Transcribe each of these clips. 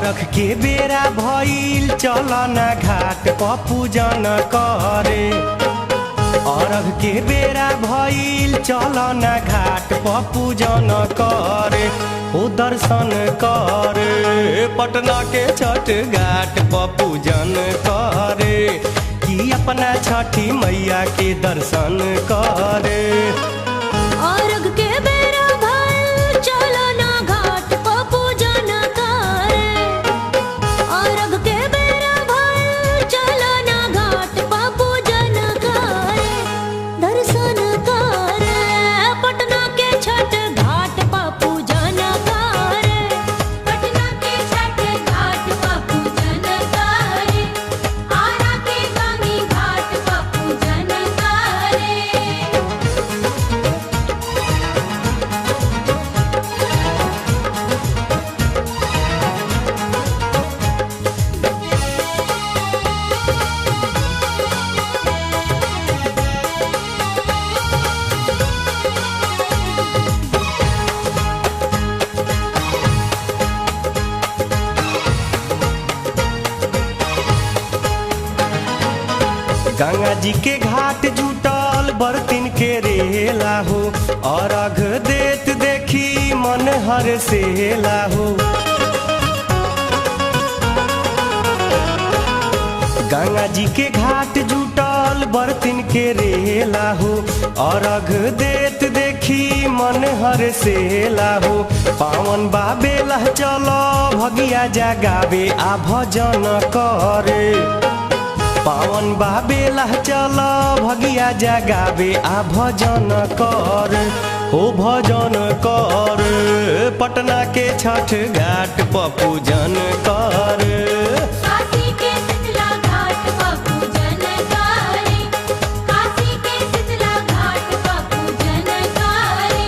अरख के बेरा भइल चलना घाट प पूजन करे। अरघ के बेरा भइल चलना घाट प पूजन करे। ओ दर्शन करे पटना के छठ घाट प पूजन करे कि अपना छठी मैया के दर्शन करे। अरघ के बेरा भइल चलना घाट प पूजन करे। अरघ के बेरा भइल चलना घाट प पूजन करे। दर्शन करे पटना के छठ घाट प पूजन करे। पटना के छठ घाट प पूजन करे। आरा के गामी घाट प पूजन करे। गंगा जी के घाट जुटल बर्तिन के रेला हो। अरघ देत देखी मन हर्षेला हो। गंगा जी के घाट जुटल बर्तिन के रेला हो। अरघ देत देखी मन हर्षेला हो। पावन बाबेला चलो भगिया जगावे आ भजन करे। पावन बाबेला चल भगिया जगावे आ भजन कर। हो भजन कर पटना के छठ घाट प पूजन कर। काशी के शीतला घाट प पूजन करे। काशी के शीतला घाट प पूजन करे।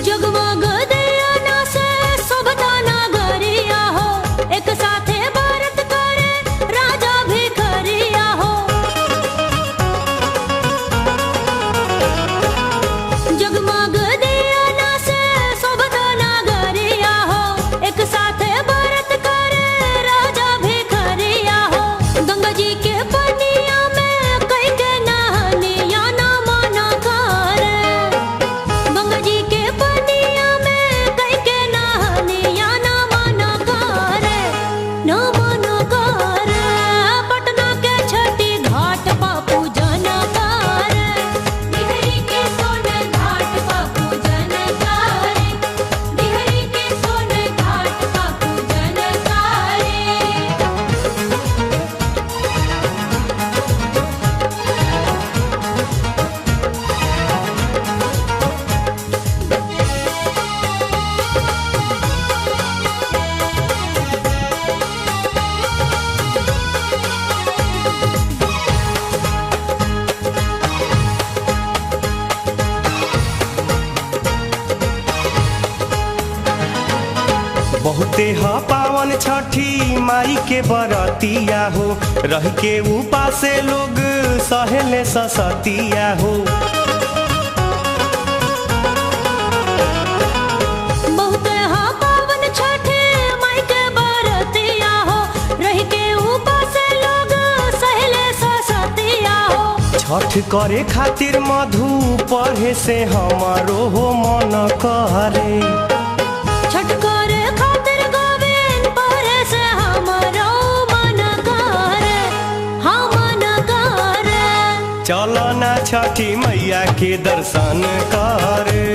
जगमग दियाना से शोभता नगरिया हो। एक साथे व्रत करे राजा भिखरिया हो। जगमग दियाना से शोभता नगरिया हो। एक साथे व्रत करे राजा भिखरिया हो। गंगा जी के पनिया में कई के नहनिया ना मना करे। गंगा जी के पनिया में कई के नहनिया ना मना करे। ना मना करे पटना के छठी घाट प पूजन करे। बिहरी के सोन घाट प पूजन करे। बिहरी के सोन घाट प पूजन करे। बहुते ह पावन छठी माई के बरतिया हो। रह के उपासे लोग सहेले ससतिया हो। बहुत हा पावन छठे माई के बरतिया हो। रह के उपास लोग सहेले ससतिया हो। छठ करे खातिर मधु पढ़े से हमारो हो मन करे। छठ करे खातिर गोविंद पढ़े से हमरो मन करे। हाँ मन करे। चलो ना छठी मैया के दर्शन करे।